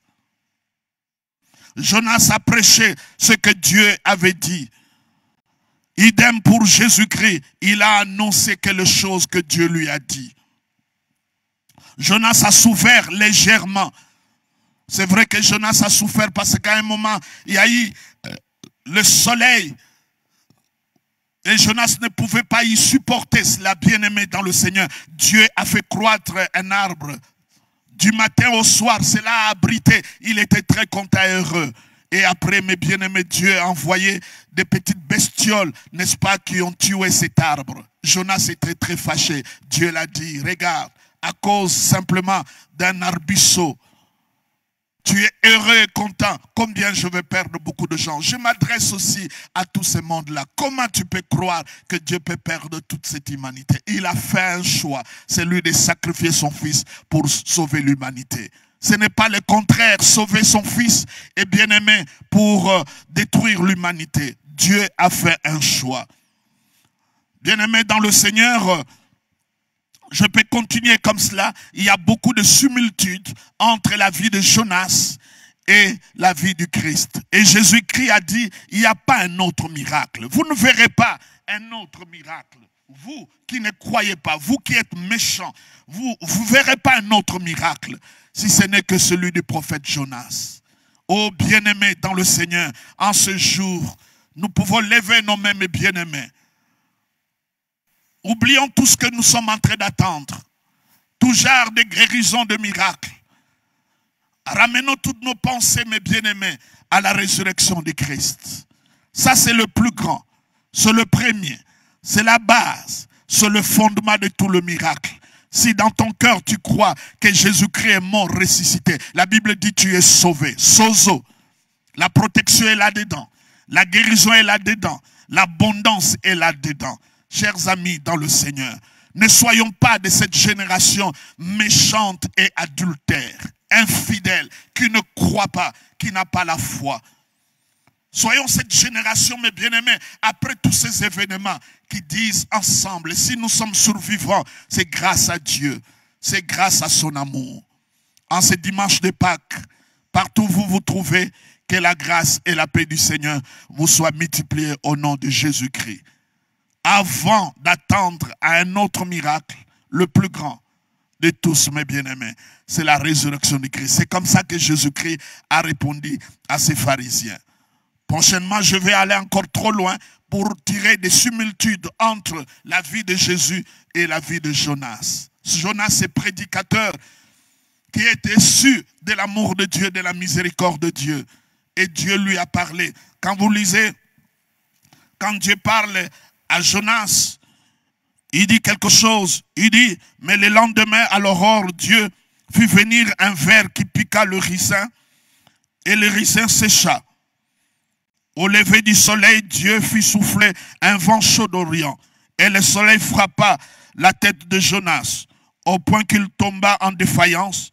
Speaker 1: Jonas a prêché ce que Dieu avait dit. Idem pour Jésus-Christ, il a annoncé quelque chose que Dieu lui a dit. Jonas a souffert légèrement. C'est vrai que Jonas a souffert parce qu'à un moment, il y a eu le soleil. Et Jonas ne pouvait pas y supporter cela, bien-aimé dans le Seigneur. Dieu a fait croître un arbre. Du matin au soir, cela a abrité. Il était très content et heureux. Et après, mes bien-aimés, Dieu a envoyé des petites bestioles, n'est-ce pas, qui ont tué cet arbre. Jonas était très fâché. Dieu l'a dit, regarde, à cause simplement d'un arbrisseau, tu es heureux et content. Combien je vais perdre beaucoup de gens. Je m'adresse aussi à tout ce monde-là. Comment tu peux croire que Dieu peut perdre toute cette humanité? Il a fait un choix. C'est lui de sacrifier son fils pour sauver l'humanité. Ce n'est pas le contraire, sauver son fils et bien-aimé pour détruire l'humanité. Dieu a fait un choix. Bien-aimé dans le Seigneur, je peux continuer comme cela. Il y a beaucoup de similitudes entre la vie de Jonas et la vie du Christ. Et Jésus-Christ a dit, il n'y a pas un autre miracle. Vous ne verrez pas un autre miracle. Vous qui ne croyez pas, vous qui êtes méchants, vous ne verrez pas un autre miracle si ce n'est que celui du prophète Jonas. Oh bien-aimés dans le Seigneur, en ce jour, nous pouvons lever nos mains, mes bien-aimés. Oublions tout ce que nous sommes en train d'attendre. Tout genre de guérison, de miracles. Ramenons toutes nos pensées, mes bien-aimés, à la résurrection du Christ. Ça, c'est le plus grand. C'est le premier. C'est la base. C'est le fondement de tout le miracle. Si dans ton cœur, tu crois que Jésus-Christ est mort, ressuscité, la Bible dit tu es sauvé. Sozo. La protection est là-dedans. La guérison est là-dedans. L'abondance est là-dedans. Chers amis dans le Seigneur, ne soyons pas de cette génération méchante et adultère, infidèle, qui ne croit pas, qui n'a pas la foi. Soyons cette génération, mes bien-aimés, après tous ces événements, qui disent ensemble, si nous sommes survivants, c'est grâce à Dieu, c'est grâce à son amour. En ce dimanche de Pâques, partout où vous vous trouvez, que la grâce et la paix du Seigneur vous soient multipliées au nom de Jésus-Christ. Avant d'attendre à un autre miracle, le plus grand de tous, mes bien-aimés, c'est la résurrection de Christ. C'est comme ça que Jésus-Christ a répondu à ses pharisiens. Prochainement, je vais aller encore trop loin pour tirer des similitudes entre la vie de Jésus et la vie de Jonas. Jonas est prédicateur qui était sûr de l'amour de Dieu, de la miséricorde de Dieu. Et Dieu lui a parlé. Quand vous lisez, quand Dieu parle à Jonas, il dit quelque chose. Il dit, mais le lendemain, à l'aurore, Dieu fit venir un ver qui piqua le ricin, et le ricin sécha. Au lever du soleil, Dieu fit souffler un vent chaud d'Orient, et le soleil frappa la tête de Jonas, au point qu'il tomba en défaillance.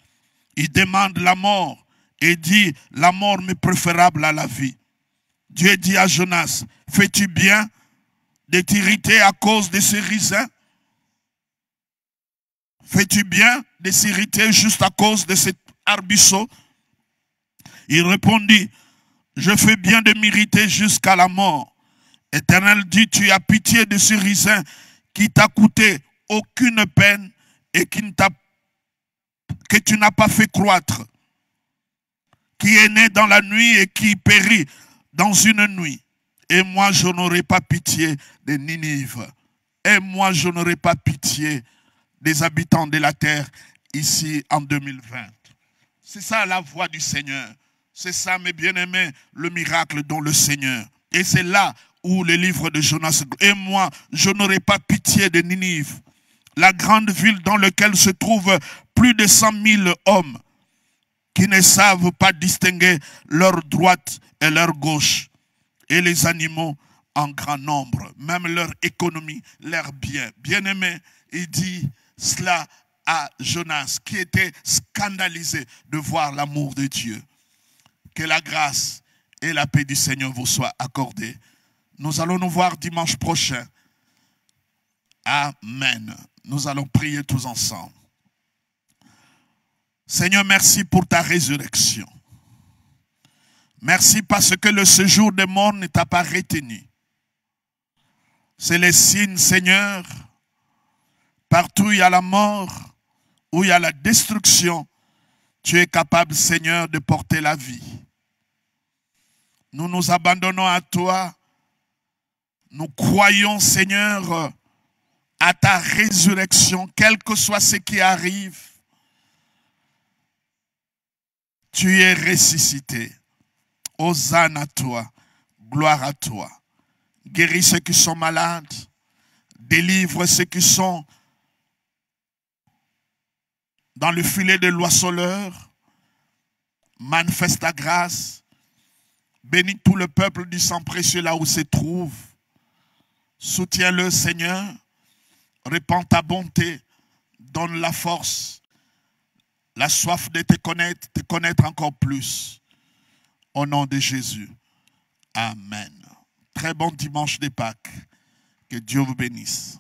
Speaker 1: Il demande la mort, et dit, la mort m'est préférable à la vie. Dieu dit à Jonas, fais-tu bien de t'irriter à cause de ce ricin? Fais-tu bien de s'irriter juste à cause de cet arbusseau? Il répondit, je fais bien de m'irriter jusqu'à la mort. Éternel dit, tu as pitié de ce ricin qui t'a coûté aucune peine et que tu n'as pas fait croître, qui est né dans la nuit et qui périt dans une nuit. Et moi, je n'aurai pas pitié de Ninive. Et moi, je n'aurai pas pitié des habitants de la terre ici en 2020. C'est ça la voix du Seigneur. C'est ça, mes bien-aimés, le miracle dans le Seigneur. Et c'est là où le livre de Jonas. Et moi, je n'aurai pas pitié de Ninive, la grande ville dans laquelle se trouvent plus de 100 000 hommes qui ne savent pas distinguer leur droite et leur gauche, et les animaux en grand nombre, même leur économie, leurs biens. Bien-aimé, il dit cela à Jonas, qui était scandalisé de voir l'amour de Dieu. Que la grâce et la paix du Seigneur vous soient accordées. Nous allons nous voir dimanche prochain. Amen. Nous allons prier tous ensemble. Seigneur, merci pour ta résurrection. Merci parce que le séjour des morts ne t'a pas retenu. C'est le signe, Seigneur. Partout où il y a la mort, où il y a la destruction, tu es capable, Seigneur, de porter la vie. Nous nous abandonnons à toi. Nous croyons, Seigneur, à ta résurrection, quel que soit ce qui arrive. Tu es ressuscité. Hosanna à toi. Gloire à toi. Guéris ceux qui sont malades. Délivre ceux qui sont dans le filet de l'oiseleur. Manifeste ta grâce. Bénis tout le peuple du sang précieux là où se trouve. Soutiens-le, Seigneur. Répands ta bonté. Donne la force, la soif de te connaître encore plus. Au nom de Jésus. Amen. Très bon dimanche de Pâques. Que Dieu vous bénisse.